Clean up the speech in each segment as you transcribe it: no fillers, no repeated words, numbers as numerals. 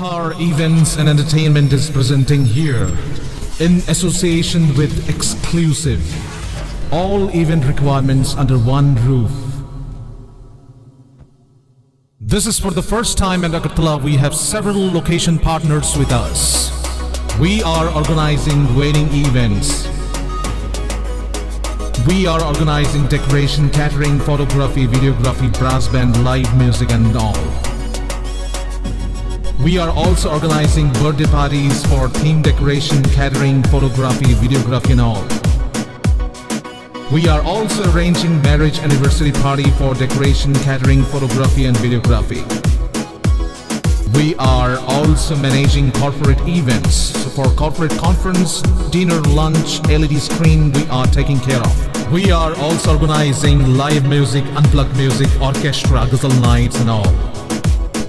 Malhar Events and Entertainment is presenting here, in association with Exclusive, all event requirements under one roof. This is for the first time in Agartala. We have several location partners with us. We are organizing wedding events. We are organizing decoration, catering, photography, videography, brass band, live music and all. We are also organizing birthday parties for theme decoration, catering, photography, videography and all. We are also arranging marriage anniversary party for decoration, catering, photography and videography. We are also managing corporate events. So for corporate conference, dinner, lunch, LED screen, we are taking care of. We are also organizing live music, unplugged music, orchestra, ghazal nights and all.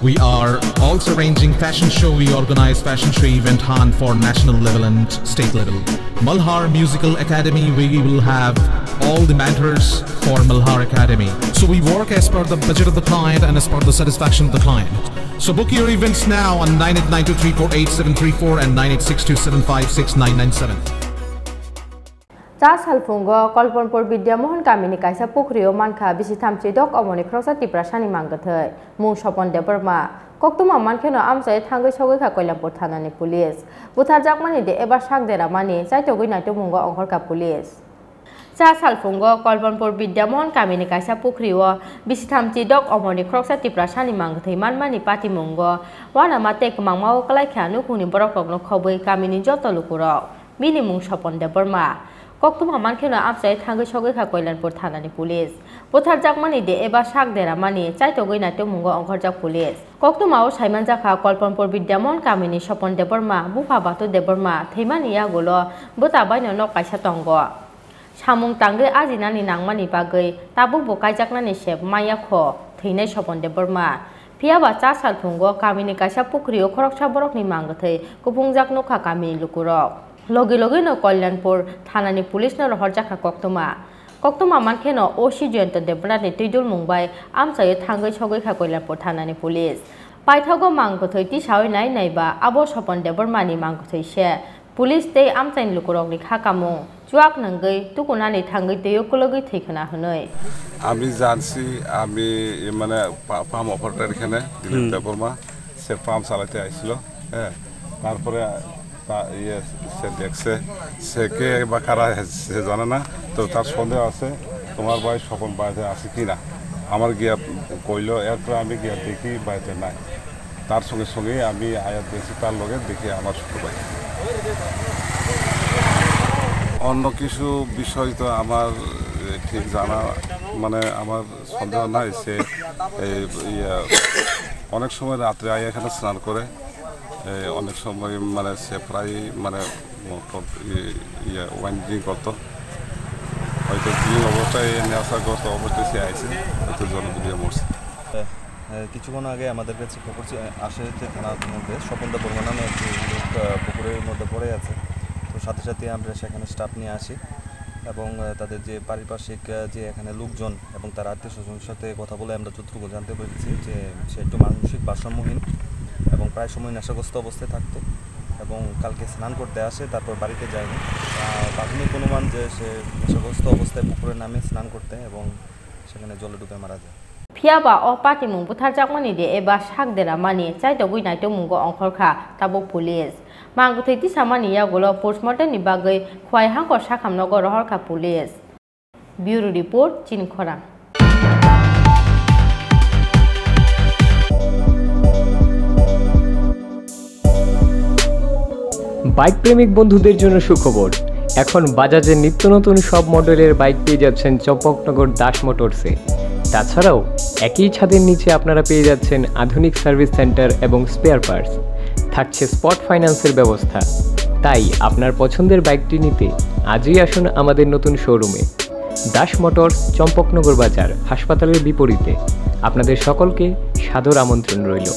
We are also arranging fashion show. We organize fashion show event Han for national level and state level. Malhar Musical Academy, we will have all the mentors for Malhar Academy. So we work as per the budget of the client and as per the satisfaction of the client. So book your events now on 9892348734 and 9862756997. Jas halfungo Kalyanpur Bidhya Mohan Kamini Kaisa Pukhirio Mankha bisi thamchi dok omoni khrosa Tripura sani Mangkwthwi mung Swapan Debbarma koktuma mankheno amsai thangai sogai kha Kalyanpur thanani police buthar jakmani de ebar sakdera mani chaitogoi naito mungo ongkhorka police. Jas halfungo Kalyanpur Bidhya Mohan Kamini Kaisa Pukhirio bisi thamchi dok omoni khrosa Tripura sani Mangkwthwi manmani pati mungo wana mate kmangmao kalai khanu khuni borok rokno khoboi Kamini joto lukurok mini mung Swapan Debbarma koktuma mankheno amsai thangai sogai kha Kalyanpur thanani police buthar jakmani de ebar sakdera mani chaitogoi naito mungo ongkhorjak police koktuma o saiman jakha Kalyanpur Bidhya Mohan Kamini Swapan Debbarma bufa bato Debbarma theimani yagulo buta baino nok kaisa tongo samung tangre ajinani nangmani bagoi tabu bokaijaknani sep maya kho theinai Swapan Debbarma phiaba cha salphungo Kamini Kaisa Pukhirio khoroksa borokni Mangkwthwi kupungjak nokha Kamini lukurok logi logi no Kalyanpur thanani police no rohorjakha koktuma mankheno osi joyন্ত Debbarma tuidul mungbai amsai thangai sogai kha Kalyanpur thanani police paithago Mangkwthwi ti sawi nai naiba abo Swapan Debbarma ni Mangkwthwi se police tei amsain lukurokni khakamung chuak nangai tukunani thangai tei okologi theikhana hunoi আমি জানছি আমি মানে পাম operator এখানে Debbarma সে পাম চালাতে আইছিল হ্যাঁ তারপরে সে দেখছে সে কে বা কারা সে জানে না তো তার সন্দেহ আছে তোমার ভাই স্বপন বাড়িতে আছে কিনা আমার গিয়া কইল এরপর আমি গিয়া দেখি বাড়িতে নাই তার সঙ্গে সঙ্গে আমি আয়াত দেখছি তার লগে দেখি আমার ছোট ভাই অন্য কিছু বিষয় তো আমার ঠিক জানা মানে আমার সন্দেহ নাই সে অনেক সময় রাত্রে আয়া এখানে স্নান করে অনেক সময় মানে সে প্রায় মানে ওয়াইন ড্রিঙ্ক করতো হয়তো ড্রিঙ্ক অবস্থায় নেশাগ্রস্ত অবস্থায় সে আইছে হয়তো জলবিদ্যা মরছে কিছুক্ষণ আগে আমাদের কাছে খবর আসে যে থানার মধ্যে স্বপন দেববর্মা নামে একটি লোক পুকুরের মধ্যে পড়ে আছে তো সাথে সাথে আমরা সেখানে স্টাফ নিয়ে আসি এবং তাদের যে পারিপার্শ্বিক যে এখানে লোকজন এবং তার আত্মীয় স্বজনের সাথে কথা বলে আমরা যতটুকু জানতে পেরেছি যে সে একটু মানসিক ভারসাম্যহীন এবং প্রায় সময় নেশাগ্রস্ত অবস্থায় থাকতো এবং কালকে স্নান করতে আসে তারপর বাড়িতে যায়নি প্রাথমিক অনুমান যে সে নেশাগ্রস্ত অবস্থায় পুকুরে নামে স্নান করতে এবং সেখানে জলে ডুবে মারা যায় phiaba o pati mung buthar jakmani de eba sakdera mani chaitogoi naito mungo ongkhorkha tabo police Mangkwthwi ti samani yagulo postmortem ni bagai khwai hangkor sakhamnogo rohorkha police bureau report Chini Khorang bike প্রেমিক বন্ধুদের জন্য সুখবর এখন বাজাজের নিত্য নতুন সব মডেলের bike পেয়ে যাচ্ছেন চম্পকনগর দাস মোটরসে তাছাড়াও একই ছাদের নিচে আপনারা পেয়ে যাচ্ছেন আধুনিক সার্ভিস সেন্টার এবং স্পেয়ার পার্টস থাকছে স্পট ফাইন্যান্সের ব্যবস্থা তাই আপনার পছন্দের বাইকটি নিতে আজই আসুন আমাদের নতুন শোরুমে দাস মোটরস চম্পকনগর বাজার হাসপাতালের বিপরীতে আপনাদের সকলকে সাদর আমন্ত্রণ রইল